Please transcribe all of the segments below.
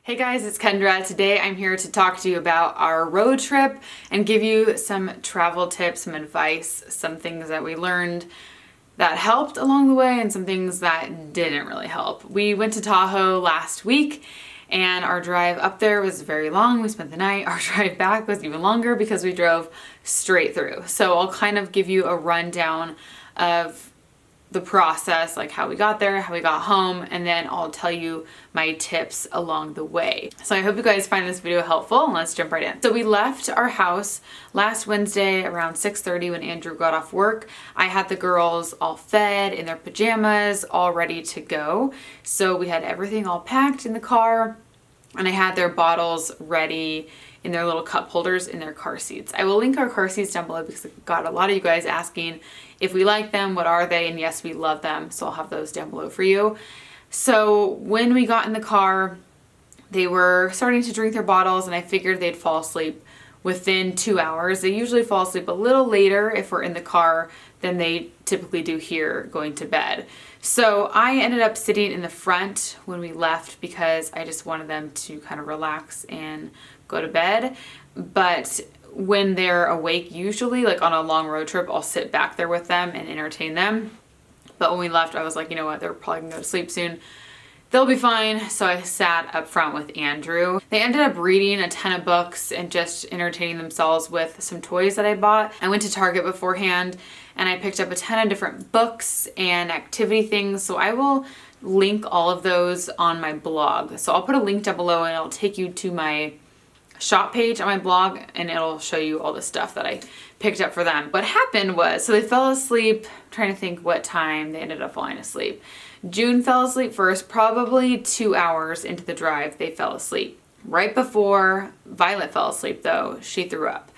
Hey guys, it's Kendra. Today I'm here to talk to you about our road trip and give you some travel tips, some advice, some things that we learned that helped along the way and some things that didn't really help. We went to Tahoe last week and our drive up there was very long. We spent the night. Our drive back was even longer because we drove straight through. So I'll kind of give you a rundown of the process, like how we got there, how we got home, and then I'll tell you my tips along the way. So I hope you guys find this video helpful, and let's jump right in. So we left our house last Wednesday around 6:30 when Andrew got off work. I had the girls all fed in their pajamas, all ready to go. So we had everything all packed in the car, and I had their bottles ready in their little cup holders in their car seats. I will link our car seats down below because I got a lot of you guys asking if we like them, what are they, and yes, we love them, so I'll have those down below for you. So when we got in the car, they were starting to drink their bottles and I figured they'd fall asleep within 2 hours. They usually fall asleep a little later if we're in the car than they typically do here going to bed. So I ended up sitting in the front when we left because I just wanted them to kind of relax and go to bed. But when they're awake, usually like on a long road trip, I'll sit back there with them and entertain them. But when we left, I was like, you know what, they're probably gonna go to sleep soon. They'll be fine. So I sat up front with Andrew. They ended up reading a ton of books and just entertaining themselves with some toys that I bought. I went to Target beforehand and I picked up a ton of different books and activity things. So I will link all of those on my blog. So I'll put a link down below and it'll take you to my shop page on my blog and it'll show you all the stuff that I picked up for them. What happened was, so they fell asleep, I'm trying to think what time they ended up falling asleep. June fell asleep first, probably 2 hours into the drive, they fell asleep. Right before Violet fell asleep though, she threw up.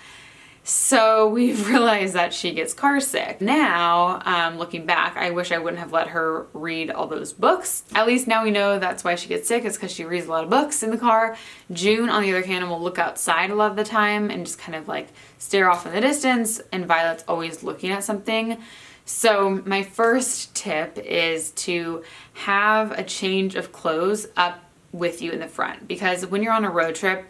So we've realized that she gets car sick. Now, looking back, I wish I wouldn't have let her read all those books. At least now we know that's why she gets sick, is because she reads a lot of books in the car. June, on the other hand, will look outside a lot of the time and just kind of like stare off in the distance, and Violet's always looking at something. So my first tip is to have a change of clothes up with you in the front, because when you're on a road trip,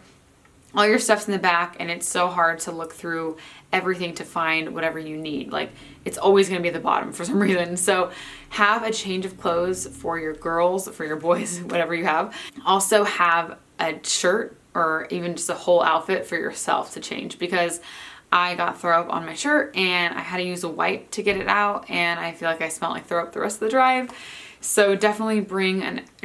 all your stuff's in the back and it's so hard to look through everything to find whatever you need. Like, it's always going to be at the bottom for some reason. So have a change of clothes for your girls, for your boys, whatever you have. Also have a shirt or even just a whole outfit for yourself to change, because I got throw up on my shirt and I had to use a wipe to get it out, and I feel like I smelled like throw up the rest of the drive. So definitely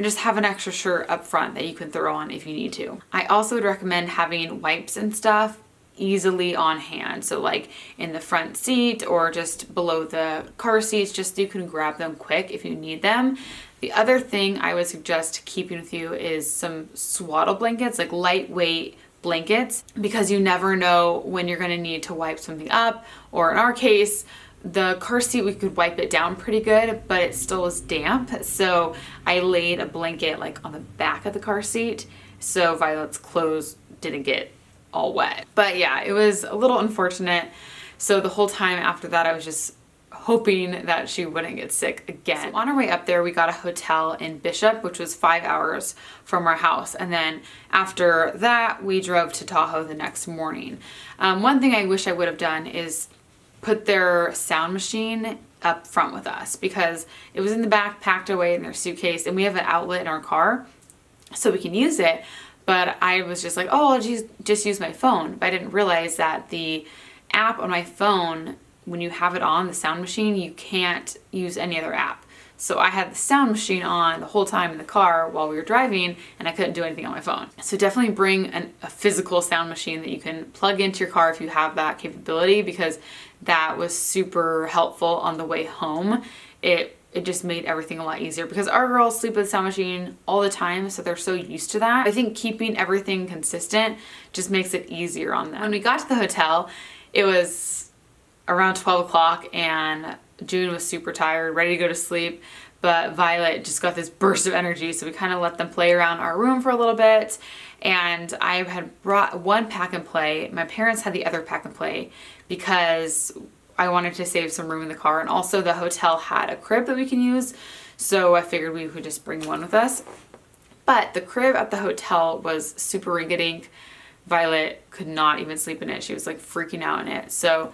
just have an extra shirt up front that you can throw on if you need to. I also would recommend having wipes and stuff easily on hand. So like in the front seat or just below the car seats, just so you can grab them quick if you need them. The other thing I would suggest keeping with you is some swaddle blankets, like lightweight blankets, because you never know when you're gonna need to wipe something up, or in our case, the car seat, we could wipe it down pretty good, but it still was damp. So I laid a blanket like on the back of the car seat so Violet's clothes didn't get all wet. But yeah, it was a little unfortunate. So the whole time after that, I was just hoping that she wouldn't get sick again. So on our way up there, we got a hotel in Bishop, which was 5 hours from our house. And then after that, we drove to Tahoe the next morning. One thing I wish I would have done is put their sound machine up front with us, because it was in the back packed away in their suitcase, and we have an outlet in our car so we can use it. But I was just like, oh, I'll just use my phone. But I didn't realize that the app on my phone, when you have it on, the sound machine, you can't use any other app. So I had the sound machine on the whole time in the car while we were driving, and I couldn't do anything on my phone. So definitely bring a physical sound machine that you can plug into your car if you have that capability, because that was super helpful on the way home. It just made everything a lot easier, because our girls sleep with the sound machine all the time, so they're so used to that. I think keeping everything consistent just makes it easier on them. When we got to the hotel, it was around 12 o'clock and June was super tired, ready to go to sleep, but Violet just got this burst of energy, so we kind of let them play around our room for a little bit. And I had brought one pack and play. My parents had the other pack and play because I wanted to save some room in the car, and also the hotel had a crib that we can use, so I figured we could just bring one with us. But the crib at the hotel was super rinky-dink. Violet could not even sleep in it. She was like freaking out in it. So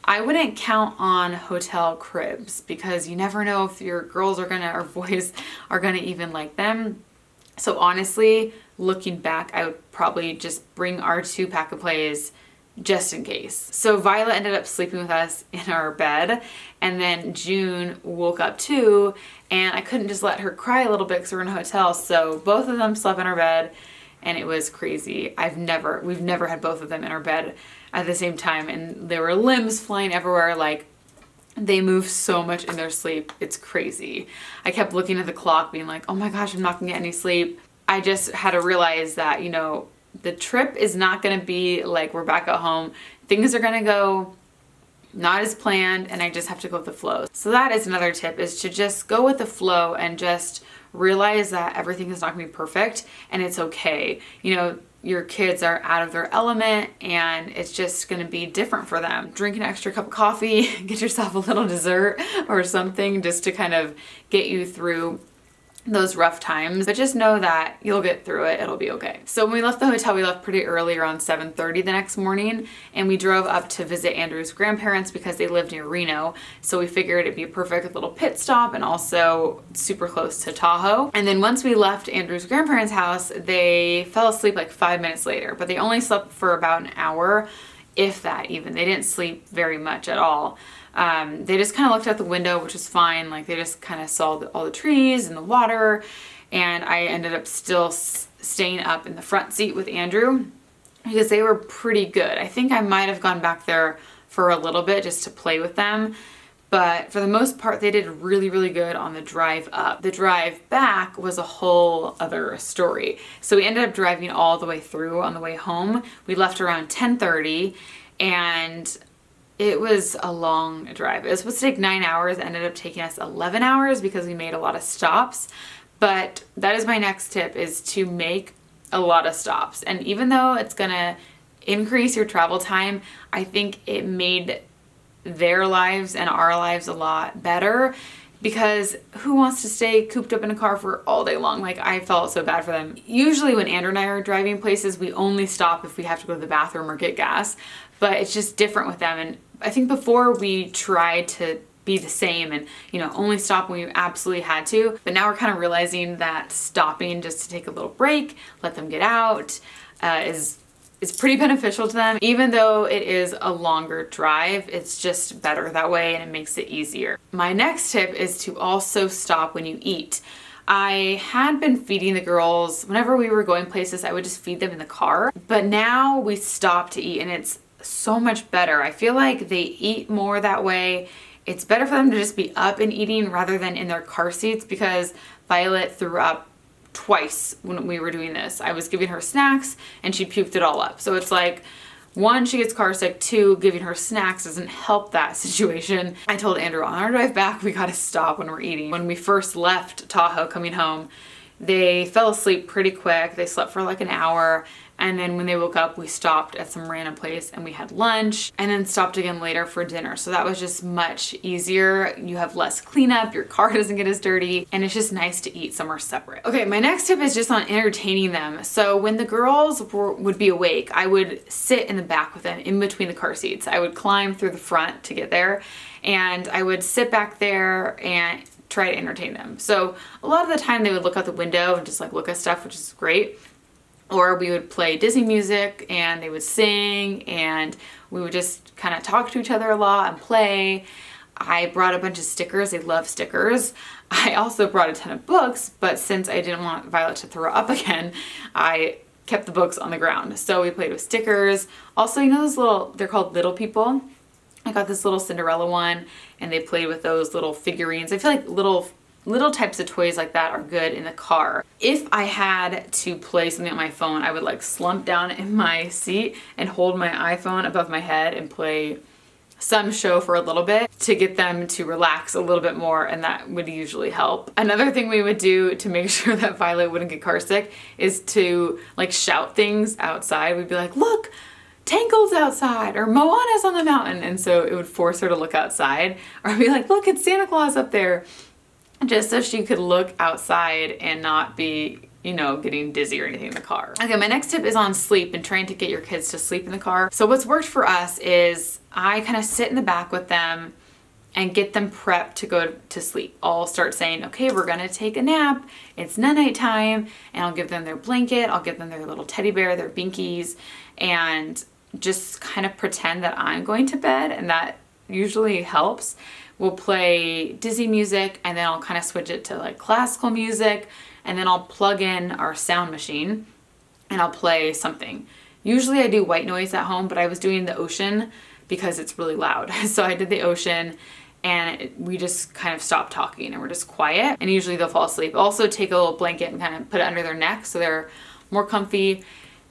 I wouldn't count on hotel cribs because you never know if your girls are gonna, or boys are gonna even like them. So honestly, looking back, I would probably just bring our 2 pack of plays just in case. So Violet ended up sleeping with us in our bed, and then June woke up too, and I couldn't just let her cry a little bit because we're in a hotel. So both of them slept in our bed, and it was crazy. We've never had both of them in our bed at the same time, and there were limbs flying everywhere. Like, they move so much in their sleep. It's crazy. I kept looking at the clock being like, oh my gosh, I'm not gonna get any sleep. I just had to realize that, you know, the trip is not gonna be like we're back at home. Things are gonna go not as planned, and I just have to go with the flow. So that is another tip, is to just go with the flow and just realize that everything is not gonna be perfect, and it's okay. You know, your kids are out of their element and it's just gonna be different for them. Drink an extra cup of coffee, get yourself a little dessert or something just to kind of get you through those rough times, but just know that you'll get through it. It'll be okay. So when we left the hotel, we left pretty early, around 7:30 the next morning, and we drove up to visit Andrew's grandparents because they lived near Reno. So we figured it'd be a perfect little pit stop and also super close to Tahoe. And then once we left Andrew's grandparents' house, they fell asleep like 5 minutes later, but they only slept for about an hour, if that even. They didn't sleep very much at all. They just kind of looked out the window, which was fine. Like, they just kind of saw all the trees and the water, and I ended up still staying up in the front seat with Andrew because they were pretty good. I think I might have gone back there for a little bit just to play with them, but for the most part, they did really, really good on the drive up. The drive back was a whole other story. So we ended up driving all the way through. On the way home, we left around 10:30, and it was a long drive. It was supposed to take 9 hours. It ended up taking us 11 hours because we made a lot of stops. But that is my next tip, is to make a lot of stops. And even though it's gonna increase your travel time, I think it made their lives and our lives a lot better, because who wants to stay cooped up in a car for all day long? Like, I felt so bad for them. Usually when Andrew and I are driving places, we only stop if we have to go to the bathroom or get gas, but it's just different with them. And I think before we tried to be the same and, you know, only stop when we absolutely had to, but now we're kind of realizing that stopping just to take a little break, let them get out, is pretty beneficial to them. Even though it is a longer drive, it's just better that way and it makes it easier. My next tip is to also stop when you eat. I had been feeding the girls whenever we were going places. I would just feed them in the car, but now we stop to eat, and it's so much better. I feel like they eat more that way. It's better for them to just be up and eating rather than in their car seats, because Violet threw up twice when we were doing this. I was giving her snacks and she puked it all up. So it's like, 1, she gets car sick, 2, giving her snacks doesn't help that situation. I told Andrew on our drive back, we gotta stop when we're eating. When we first left Tahoe coming home, they fell asleep pretty quick. They slept for like an hour. And then when they woke up, we stopped at some random place and we had lunch, and then stopped again later for dinner. So that was just much easier. You have less cleanup, your car doesn't get as dirty, and it's just nice to eat somewhere separate. Okay, my next tip is just on entertaining them. So when the girls would be awake, I would sit in the back with them in between the car seats. I would climb through the front to get there, and I would sit back there and try to entertain them. So a lot of the time they would look out the window and just like look at stuff, which is great. Or we would play Disney music and they would sing, and we would just kind of talk to each other a lot and play. I brought a bunch of stickers. They love stickers. I also brought a ton of books, but since I didn't want Violet to throw up again, I kept the books on the ground. So we played with stickers. Also, you know those little, they're called Little People. I got this little Cinderella one, and they played with those little figurines. I feel like little types of toys like that are good in the car. If I had to play something on my phone, I would like slump down in my seat and hold my iPhone above my head and play some show for a little bit to get them to relax a little bit more, and that would usually help. Another thing we would do to make sure that Violet wouldn't get car sick is to like shout things outside. We'd be like, look, Tangled outside, or Moana's on the mountain, and so it would force her to look outside. Or I'd be like, look, it's Santa Claus up there, just so she could look outside and not be you know, getting dizzy or anything in the car. Okay, my next tip is on sleep and trying to get your kids to sleep in the car. So what's worked for us is I kind of sit in the back with them and get them prepped to go to sleep. I'll start saying, okay, we're gonna take a nap. It's night time, and I'll give them their blanket. I'll give them their little teddy bear, their binkies, and just kind of pretend that I'm going to bed, and that usually helps. We'll play Disney music, and then I'll kind of switch it to like classical music, and then I'll plug in our sound machine and I'll play something. Usually I do white noise at home, but I was doing the ocean because it's really loud. So I did the ocean, and we just kind of stopped talking and we're just quiet, and usually they'll fall asleep. Also take a little blanket and kind of put it under their neck so they're more comfy.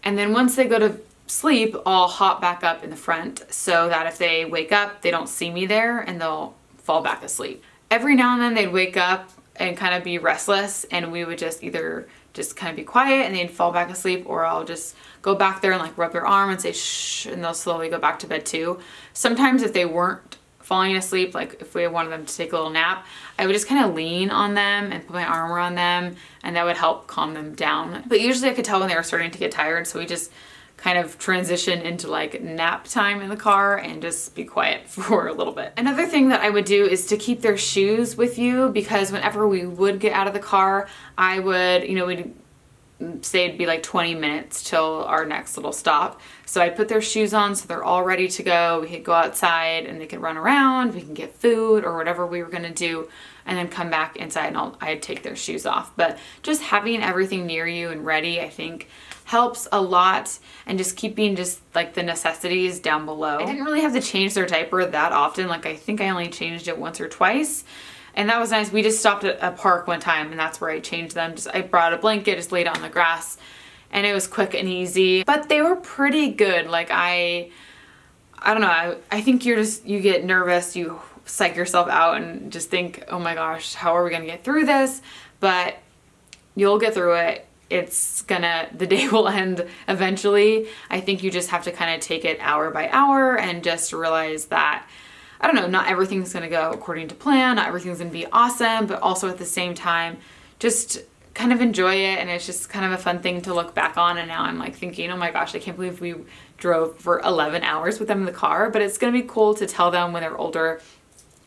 And then once they go to sleep, I'll hop back up in the front so that if they wake up, they don't see me there and they'll fall back asleep. Every now and then they'd wake up and kind of be restless, and we would just either just kind of be quiet and they'd fall back asleep, or I'll just go back there and like rub their arm and say shh, and they'll slowly go back to bed too. Sometimes if they weren't falling asleep, like if we wanted them to take a little nap, I would just kind of lean on them and put my arm around them, and that would help calm them down. But usually I could tell when they were starting to get tired, so we just kind of transition into like nap time in the car and just be quiet for a little bit. Another thing that I would do is to keep their shoes with you, because whenever we would get out of the car, I would, you know, we'd say it'd be like 20 minutes till our next little stop. So I'd put their shoes on so they're all ready to go. We could go outside and they could run around, we can get food or whatever we were gonna do, and then come back inside and I'd take their shoes off. But just having everything near you and ready, I think, helps a lot, and just keeping just like the necessities down below. I didn't really have to change their diaper that often. Like I think I only changed it once or twice, and that was nice. We just stopped at a park one time and that's where I changed them. I brought a blanket, just laid it on the grass, and it was quick and easy. But they were pretty good. Like I don't know, I think you get nervous, you psych yourself out and just think, oh my gosh, how are we gonna get through this? But you'll get through it. The day will end eventually. I think you just have to kind of take it hour by hour and just realize that, I don't know, not everything's gonna go according to plan, not everything's gonna be awesome, but also at the same time, just kind of enjoy it. And it's just kind of a fun thing to look back on. And now I'm like thinking, oh my gosh, I can't believe we drove for 11 hours with them in the car. But it's gonna be cool to tell them when they're older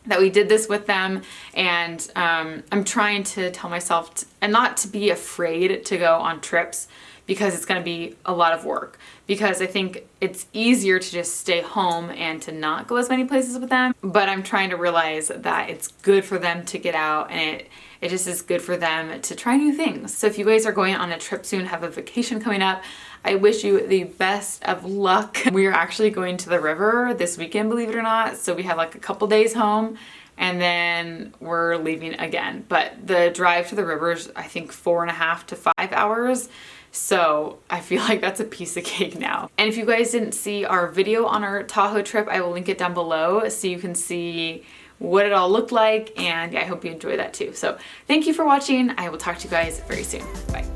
that we did this with them. And I'm trying to tell myself and not to be afraid to go on trips, because it's going to be a lot of work. Because I think it's easier to just stay home and to not go as many places with them. But I'm trying to realize that it's good for them to get out, and it just is good for them to try new things. So if you guys are going on a trip soon, have a vacation coming up, I wish you the best of luck. We are actually going to the river this weekend, believe it or not. So we have like a couple days home, and then we're leaving again. But the drive to the river is, I think, 4.5 to 5 hours. So I feel like that's a piece of cake now. And if you guys didn't see our video on our Tahoe trip, I will link it down below so you can see what it all looked like. And yeah, I hope you enjoy that too. So thank you for watching. I will talk to you guys very soon. Bye.